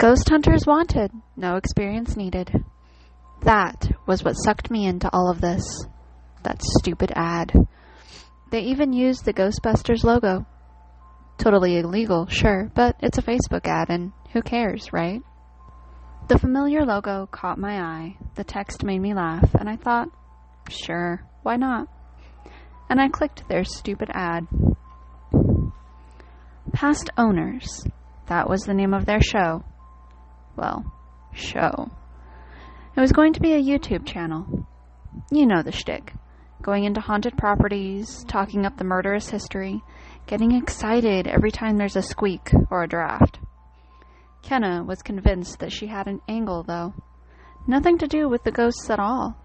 Ghost hunters wanted, no experience needed. That was what sucked me into all of this. That stupid ad. They even used the Ghostbusters logo. Totally illegal, sure, but it's a Facebook ad and who cares, right? The familiar logo caught my eye, the text made me laugh, and I thought, sure, why not? And I clicked their stupid ad. Past Owners. That was the name of their show. Well, show. It was going to be a YouTube channel. You know the shtick. Going into haunted properties, talking up the murderous history, getting excited every time there's a squeak or a draft. Kenna was convinced that she had an angle, though. Nothing to do with the ghosts at all.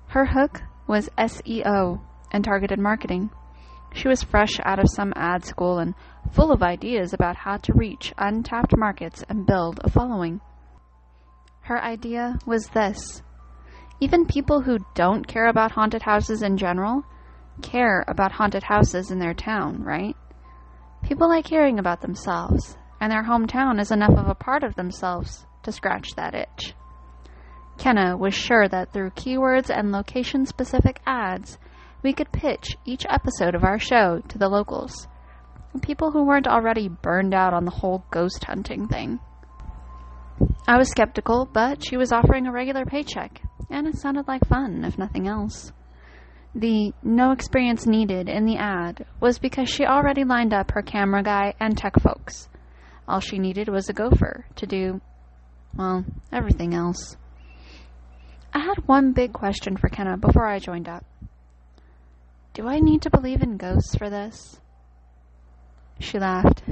Her hook was SEO and targeted marketing. She was fresh out of some ad school and full of ideas about how to reach untapped markets and build a following. Her idea was this. Even people who don't care about haunted houses in general care about haunted houses in their town, right? People like hearing about themselves, and their hometown is enough of a part of themselves to scratch that itch. Kenna was sure that through keywords and location-specific ads, we could pitch each episode of our show to the locals, people who weren't already burned out on the whole ghost hunting thing. I was skeptical, but she was offering a regular paycheck, and it sounded like fun, if nothing else. The no experience needed in the ad was because she already lined up her camera guy and tech folks. All she needed was a gopher to do, well, everything else. I had one big question for Kenna before I joined up. Do I need to believe in ghosts for this? She laughed.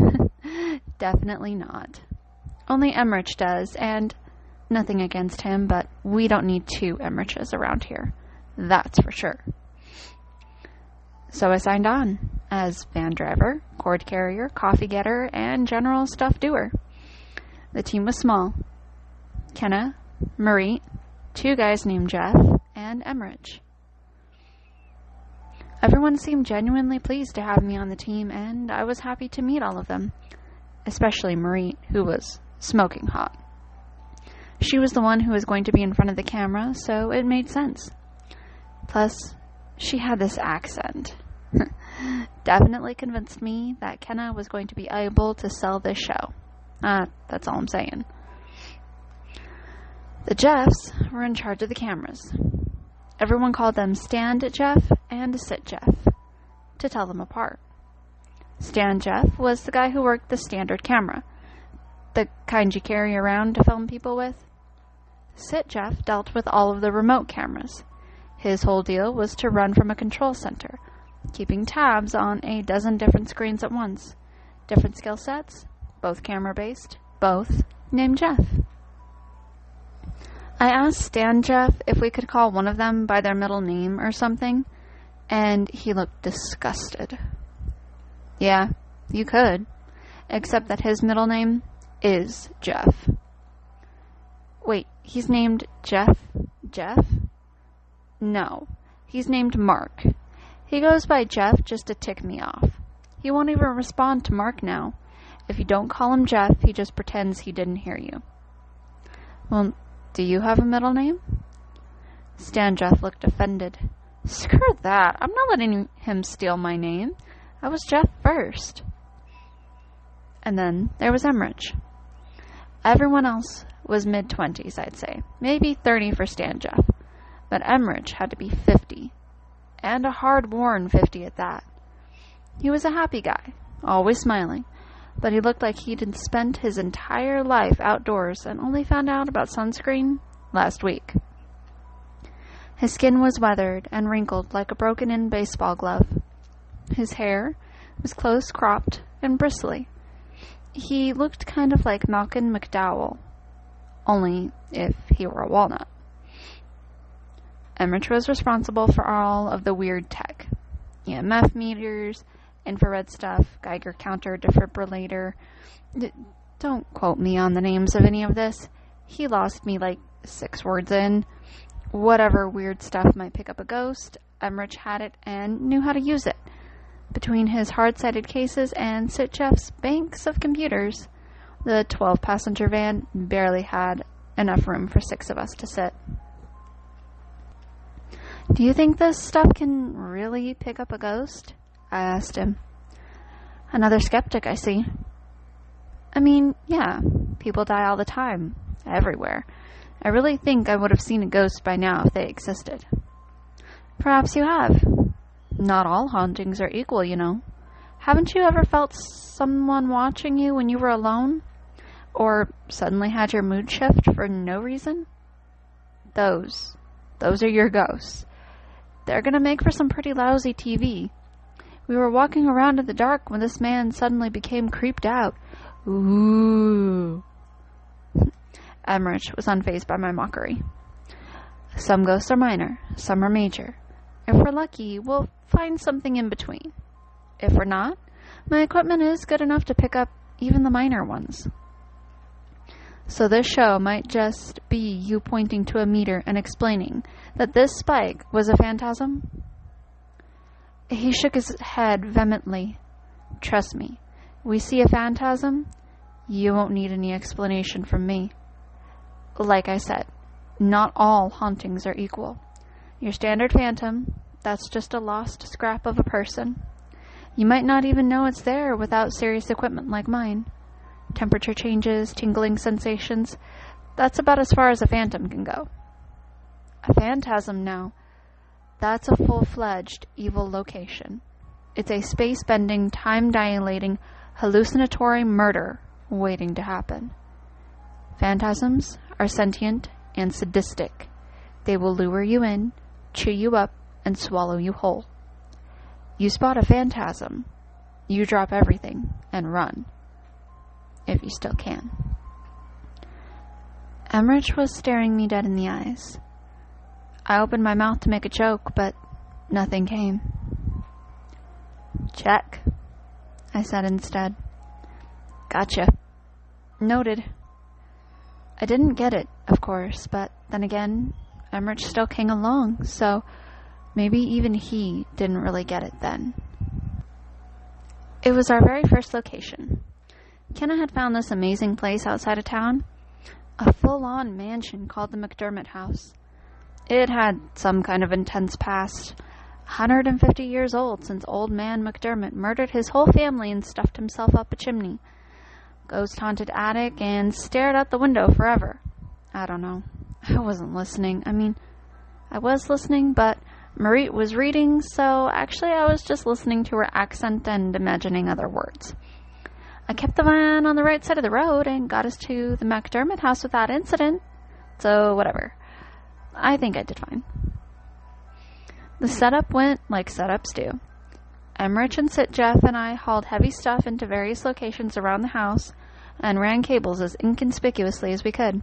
Definitely not. Only Emmerich does, and nothing against him, but we don't need two Emmeriches around here. That's for sure. So I signed on as van driver, cord carrier, coffee getter, and general stuff doer. The team was small. Kenna, Marie, two guys named Jeff, and Emmerich. Everyone seemed genuinely pleased to have me on the team, and I was happy to meet all of them, especially Marie, who was smoking hot. She was the one who was going to be in front of the camera, so it made sense. Plus, she had this accent. Definitely convinced me that Kenna was going to be able to sell this show. That's all I'm saying. The Jeffs were in charge of the cameras. Everyone called them Stand Jeff and Sit Jeff, to tell them apart. Stand Jeff was the guy who worked the standard camera, the kind you carry around to film people with. Sit Jeff dealt with all of the remote cameras. His whole deal was to run from a control center, keeping tabs on a dozen different screens at once. Different skill sets, both camera-based, both named Jeff. I asked Stan Jeff if we could call one of them by their middle name or something, and he looked disgusted. Yeah, you could, except that his middle name is Jeff. Wait, he's named Jeff? Jeff? No, he's named Mark. He goes by Jeff just to tick me off. He won't even respond to Mark now. If you don't call him Jeff, he just pretends he didn't hear you. Well, do you have a middle name? Stan Jeff looked offended. Screw that. I'm not letting him steal my name. I was Jeff first. And then there was Emmerich. Everyone else was mid-20s, I'd say. Maybe 30 for Stan Jeff. But Emmerich had to be 50. And a hard-worn 50 at that. He was a happy guy, always smiling. But he looked like he'd spent his entire life outdoors and only found out about sunscreen last week. His skin was weathered and wrinkled like a broken-in baseball glove. His hair was close-cropped and bristly. He looked kind of like Malcolm McDowell, only if he were a walnut. Emmerich was responsible for all of the weird tech. EMF meters, infrared stuff, Geiger counter, defibrillator. Don't quote me on the names of any of this. He lost me like 6 words in. Whatever weird stuff might pick up a ghost, Emmerich had it and knew how to use it. Between his hard-sided cases and Sit Jeff's banks of computers, The 12-passenger van barely had enough room for 6 of us to sit. "Do you think this stuff can really pick up a ghost?" I asked him. "Another skeptic, I see." "I mean, yeah, people die all the time, everywhere. I really think I would have seen a ghost by now if they existed." "Perhaps you have. Not all hauntings are equal, you know. Haven't you ever felt someone watching you when you were alone? Or suddenly had your mood shift for no reason? Those are your ghosts. They're gonna make for some pretty lousy TV. We were walking around in the dark when this man suddenly became creeped out. Ooh." Emmerich was unfazed by my mockery. "Some ghosts are minor, some are major. If we're lucky, we'll find something in between. If we're not, my equipment is good enough to pick up even the minor ones." "So this show might just be you pointing to a meter and explaining that this spike was a phantasm?" He shook his head vehemently. "Trust me, we see a phantasm, you won't need any explanation from me. Like I said, not all hauntings are equal. Your standard phantom, that's just a lost scrap of a person. You might not even know it's there without serious equipment like mine. Temperature changes, tingling sensations, that's about as far as a phantom can go. A phantasm now, that's a full-fledged evil location. It's a space-bending, time-dilating, hallucinatory murder waiting to happen. Phantasms are sentient and sadistic. They will lure you in, chew you up, and swallow you whole. You spot a phantasm, you drop everything and run. If you still can." Emmerich was staring me dead in the eyes. I opened my mouth to make a joke, but nothing came. "Check," I said instead. "Gotcha. Noted." I didn't get it, of course, but then again, Emmerich still came along, so maybe even he didn't really get it then. It was our very first location. Kenna had found this amazing place outside of town, a full-on mansion called the McDermott House. It had some kind of intense past, 150 years old since old man McDermott murdered his whole family and stuffed himself up a chimney. Ghost-haunted attic, and stared out the window forever. I don't know. I wasn't listening. I mean, I was listening, but Marie was reading, so actually I was just listening to her accent and imagining other words. I kept the van on the right side of the road and got us to the McDermott house without incident, so whatever. I think I did fine. The setup went like setups do. Emmerich and Sitjeff and I hauled heavy stuff into various locations around the house and ran cables as inconspicuously as we could.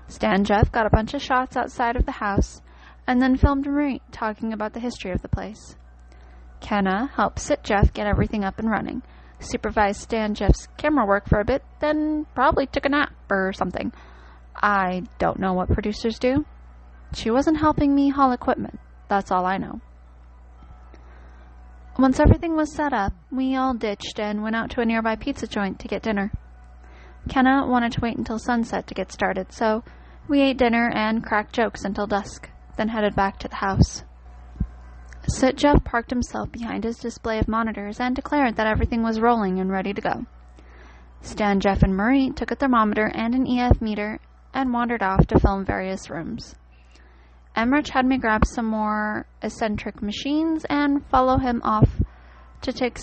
Stan Jeff got a bunch of shots outside of the house and then filmed Marie talking about the history of the place. Kenna helped Sitjeff get everything up and running, supervised Stan Jeff's camera work for a bit, then probably took a nap or something. I don't know what producers do. She wasn't helping me haul equipment, that's all I know. Once everything was set up, we all ditched and went out to a nearby pizza joint to get dinner. Kenna wanted to wait until sunset to get started, so we ate dinner and cracked jokes until dusk, then headed back to the house. Sitjeff parked himself behind his display of monitors and declared that everything was rolling and ready to go. Stan, Jeff, and Marie took a thermometer and an EF meter and wandered off to film various rooms. Emmerich had me grab some more eccentric machines and follow him off to take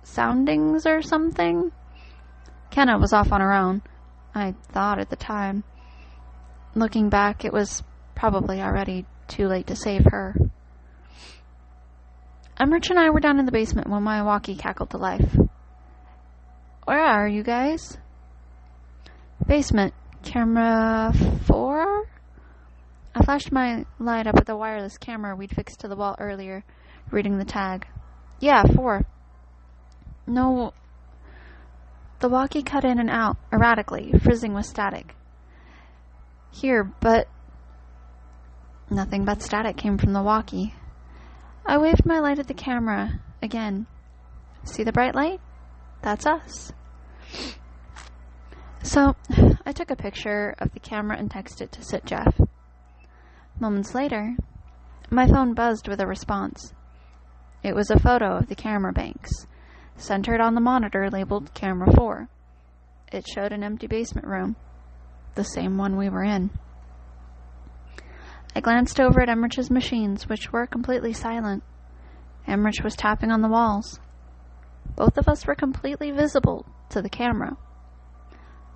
soundings or something. Kenna was off on her own, I thought at the time. Looking back, it was probably already too late to save her. Emmerich and I were down in the basement when my walkie cackled to life. "Where are you guys?" "Basement. Camera 4? I flashed my light up at the wireless camera we'd fixed to the wall earlier, reading the tag. "Yeah, 4. "No." The walkie cut in and out, erratically, frizzing with static. "Here, but..." Nothing but static came from the walkie. I waved my light at the camera again. "See the bright light? That's us." So, I took a picture of the camera and texted it to Sit Jeff. Moments later, my phone buzzed with a response. It was a photo of the camera banks, centered on the monitor labeled Camera 4. It showed an empty basement room, the same one we were in. I glanced over at Emmerich's machines, which were completely silent. Emmerich was tapping on the walls. Both of us were completely visible to the camera.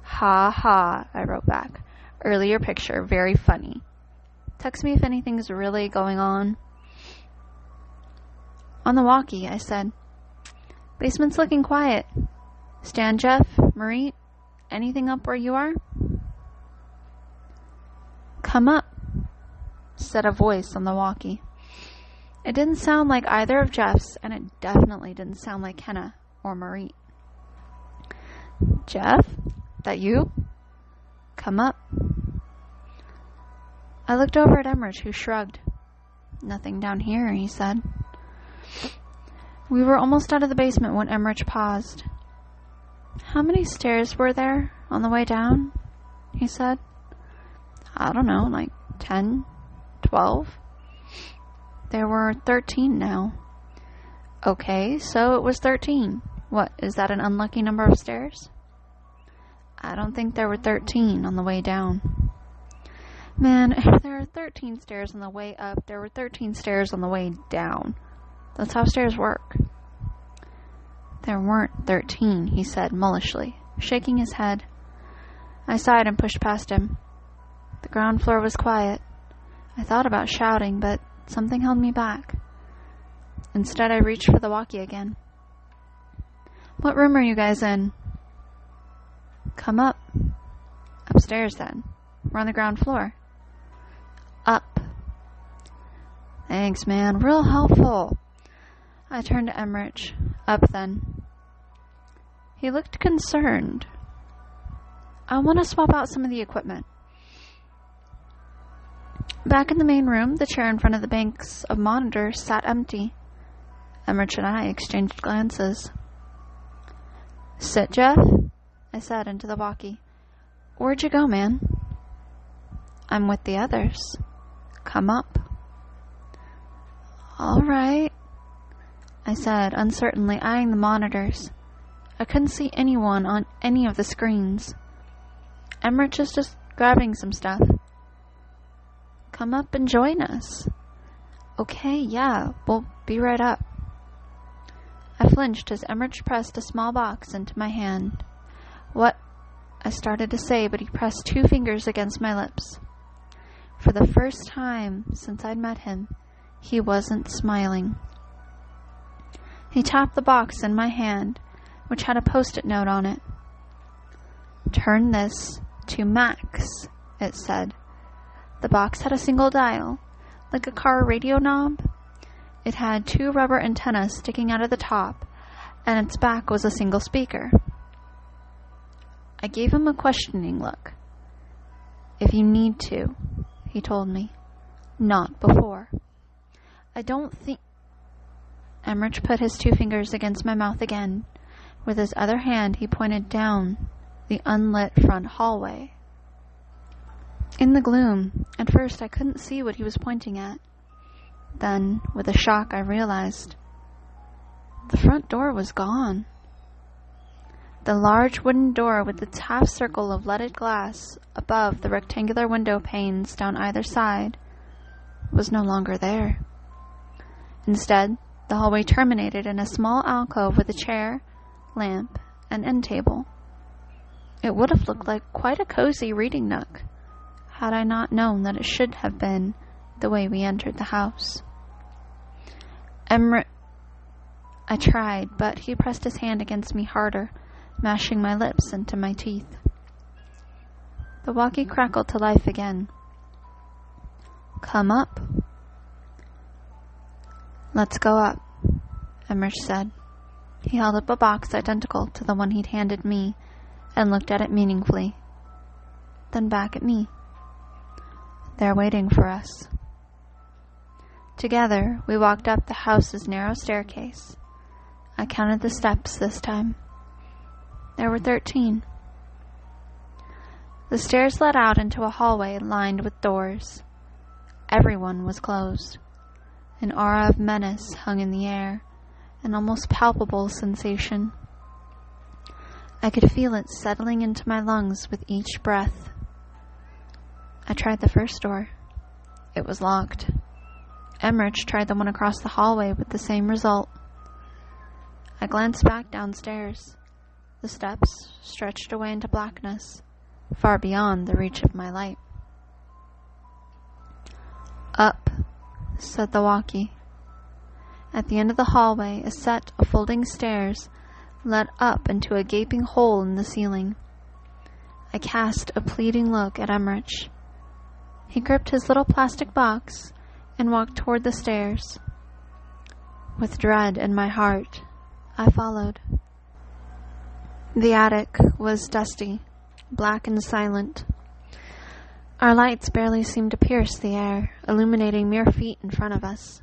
Ha ha, I wrote back. Earlier picture, very funny. Text me if anything's really going on. On the walkie, I said, basement's looking quiet. Stan, Jeff, Marie, anything up where you are? Come up, said a voice on the walkie. It didn't sound like either of Jeff's, and it definitely didn't sound like Kenna or Marie. Jeff? That you? Come up. I looked over at Emmerich, who shrugged. Nothing down here, he said. We were almost out of the basement when Emmerich paused. How many stairs were there on the way down? He said. I don't know, like 10, 12? There were 13 now. Okay, so it was 13. What, is that an unlucky number of stairs? I don't think there were 13 on the way down. Man, if there are 13 stairs on the way up, there were 13 stairs on the way down. That's how stairs work. There weren't 13, he said mullishly, shaking his head. I sighed and pushed past him. The ground floor was quiet. I thought about shouting, but something held me back. Instead, I reached for the walkie again. What room are you guys in? Come up. Upstairs, then. We're on the ground floor. Up. Thanks, man. Real helpful. I turned to Emmerich. Up, then. He looked concerned. I want to swap out some of the equipment. Back in the main room, the chair in front of the banks of monitors sat empty. Emmerich and I exchanged glances. Sit, Jeff? I said into the walkie. Where'd you go, man? I'm with the others. Come up. All right, I said, uncertainly eyeing the monitors. I couldn't see anyone on any of the screens. Emmerich is just grabbing some stuff. Come up and join us. Okay, yeah, we'll be right up. I flinched as Emmerich pressed a small box into my hand. What? I started to say, but he pressed 2 fingers against my lips. For the first time since I'd met him, he wasn't smiling. He tapped the box in my hand, which had a post-it note on it. Turn this to max, it said. The box had a single dial, like a car radio knob. It had 2 rubber antennas sticking out of the top, and its back was a single speaker. I gave him a questioning look. If you need to, he told me. Not before. I don't think... Emmerich put his 2 fingers against my mouth again. With his other hand, he pointed down the unlit front hallway. In the gloom, at first I couldn't see what he was pointing at. Then, with a shock, I realized the front door was gone. The large wooden door with its half circle of leaded glass above the rectangular window panes down either side was no longer there. Instead, the hallway terminated in a small alcove with a chair, lamp, and end table. It would have looked like quite a cozy reading nook, had I not known that it should have been the way we entered the house. I tried, but he pressed his hand against me harder, mashing my lips into my teeth. The walkie crackled to life again. Come up. Let's go up, Emmerich said. He held up a box identical to the one he'd handed me and looked at it meaningfully, then back at me. They're waiting for us. Together, we walked up the house's narrow staircase. I counted the steps this time. There were 13. The stairs led out into a hallway lined with doors. Everyone was closed. An aura of menace hung in the air, an almost palpable sensation. I could feel it settling into my lungs with each breath. I tried the first door. It was locked. Emmerich tried the one across the hallway with the same result. I glanced back downstairs. The steps stretched away into blackness, far beyond the reach of my light. "Up," said the walkie. At the end of the hallway, a set of folding stairs led up into a gaping hole in the ceiling. I cast a pleading look at Emmerich. He gripped his little plastic box and walked toward the stairs. With dread in my heart, I followed. The attic was dusty, black and silent. Our lights barely seemed to pierce the air, illuminating mere feet in front of us.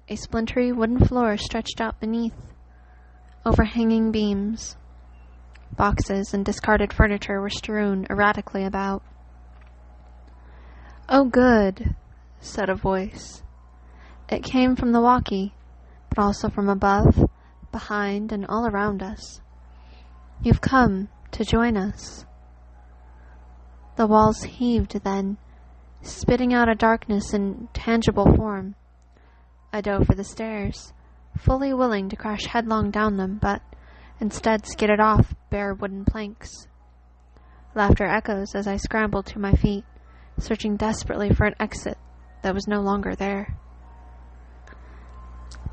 A splintery wooden floor stretched out beneath, overhanging beams. Boxes and discarded furniture were strewn erratically about. "Oh, good," said a voice. It came from the walkie, but also from above, behind, and all around us. "You've come to join us." The walls heaved then, spitting out a darkness in tangible form. I dove for the stairs, fully willing to crash headlong down them, but instead skidded off bare wooden planks. Laughter echoes as I scrambled to my feet, searching desperately for an exit that was no longer there.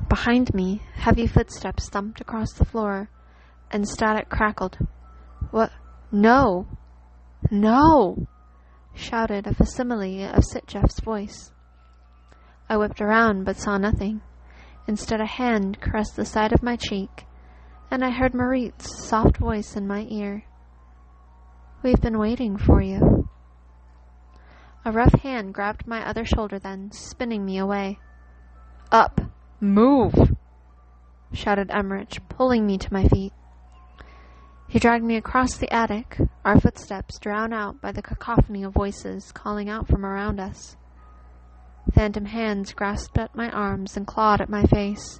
Behind me, heavy footsteps thumped across the floor, and static crackled. "What? No! No!" shouted a facsimile of Sitjeff's voice. I whipped around but saw nothing. Instead, a hand caressed the side of my cheek, and I heard Marit's soft voice in my ear. "We've been waiting for you." A rough hand grabbed my other shoulder then, spinning me away. "Up! Move!" shouted Emmerich, pulling me to my feet. He dragged me across the attic, our footsteps drowned out by the cacophony of voices calling out from around us. Phantom hands grasped at my arms and clawed at my face,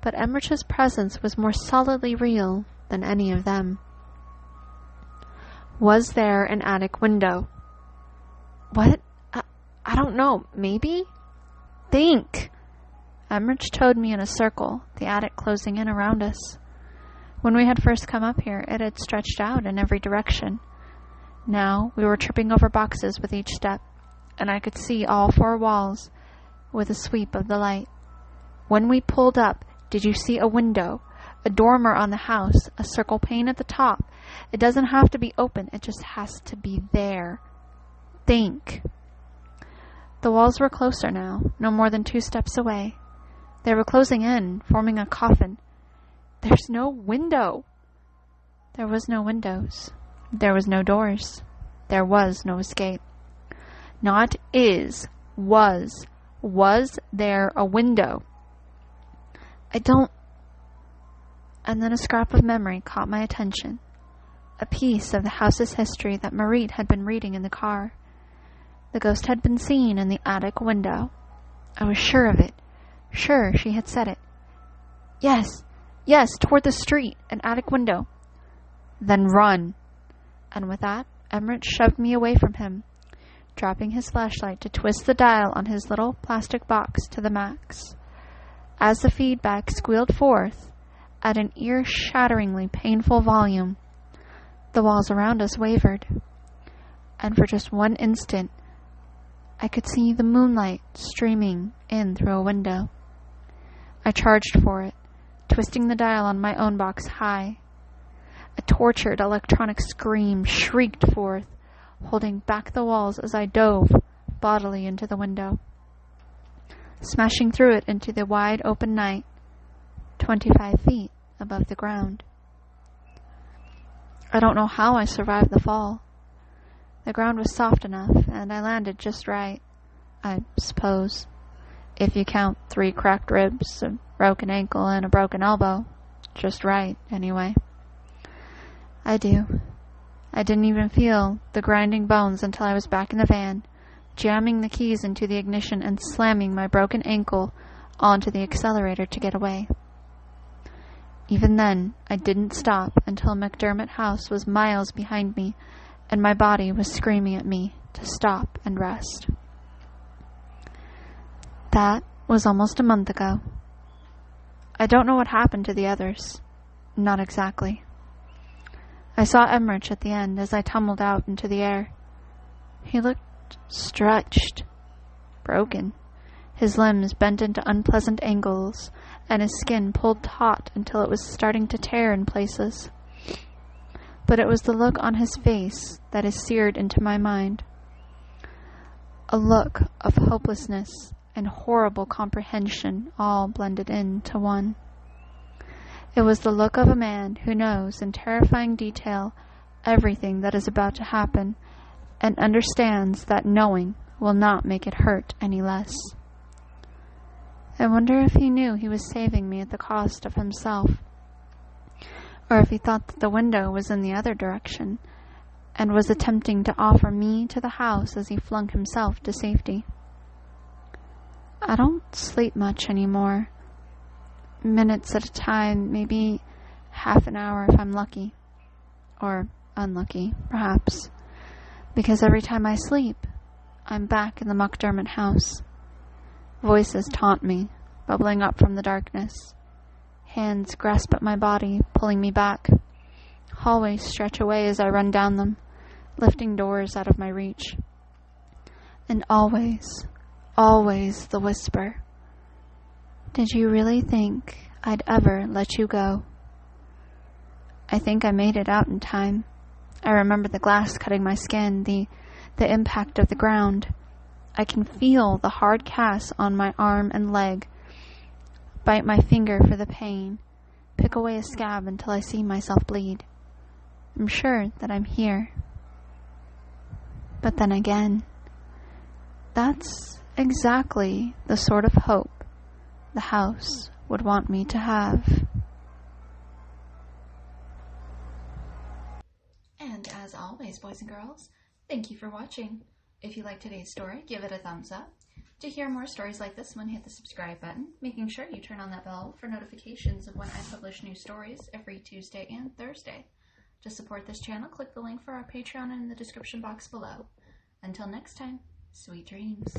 but Emmerich's presence was more solidly real than any of them. Was there an attic window? What? I don't know. Maybe? Think! Emmerich towed me in a circle, the attic closing in around us. When we had first come up here, it had stretched out in every direction. Now we were tripping over boxes with each step, and I could see all four walls with a sweep of the light. When we pulled up, did you see a window, a dormer on the house, a circle pane at the top? It doesn't have to be open, it just has to be there. Think. The walls were closer now, no more than 2 steps away. They were closing in, forming a coffin. There's no window. There was no windows. There was no doors. There was no escape. Not is, was. Was there a window? I don't... And then a scrap of memory caught my attention. A piece of the house's history that Marit had been reading in the car. The ghost had been seen in the attic window. I was sure of it. Sure she had said it. Yes, toward the street, an attic window. Then run. And with that, Emmerich shoved me away from him, dropping his flashlight to twist the dial on his little plastic box to the max. As the feedback squealed forth at an ear-shatteringly painful volume, the walls around us wavered, and for just one instant, I could see the moonlight streaming in through a window. I charged for it, twisting the dial on my own box high. A tortured electronic scream shrieked forth, holding back the walls as I dove bodily into the window, smashing through it into the wide open night, 25 feet above the ground. I don't know how I survived the fall. The ground was soft enough, and I landed just right, I suppose, if you count 3 cracked ribs, a broken ankle, and a broken elbow. Just right, anyway. I do. I didn't even feel the grinding bones until I was back in the van, jamming the keys into the ignition and slamming my broken ankle onto the accelerator to get away. Even then, I didn't stop until McDermott House was miles behind me and my body was screaming at me to stop and rest. That was almost a month ago. I don't know what happened to the others. Not exactly. I saw Emmerich at the end as I tumbled out into the air. He looked stretched, broken, his limbs bent into unpleasant angles, and his skin pulled taut until it was starting to tear in places. But it was the look on his face that is seared into my mind. A look of hopelessness and horrible comprehension all blended into one. It was the look of a man who knows in terrifying detail everything that is about to happen and understands that knowing will not make it hurt any less. I wonder if he knew he was saving me at the cost of himself, or if he thought that the window was in the other direction and was attempting to offer me to the house as he flung himself to safety. I don't sleep much anymore. Minutes at a time, maybe half an hour if I'm lucky. Or unlucky, perhaps. Because every time I sleep, I'm back in the McDermott house. Voices taunt me, bubbling up from the darkness. Hands grasp at my body, pulling me back. Hallways stretch away as I run down them, lifting doors out of my reach. And always, always the whisper. Did you really think I'd ever let you go? I think I made it out in time. I remember the glass cutting my skin, the impact of the ground. I can feel the hard cast on my arm and leg. Bite my finger for the pain. Pick away a scab until I see myself bleed. I'm sure that I'm here. But then again, that's exactly the sort of hope the house would want me to have. And as always, boys and girls, thank you for watching. If you liked today's story, give it a thumbs up. To hear more stories like this one, hit the subscribe button, making sure you turn on that bell for notifications of when I publish new stories every Tuesday and Thursday. To support this channel, click the link for our Patreon in the description box below. Until next time, sweet dreams.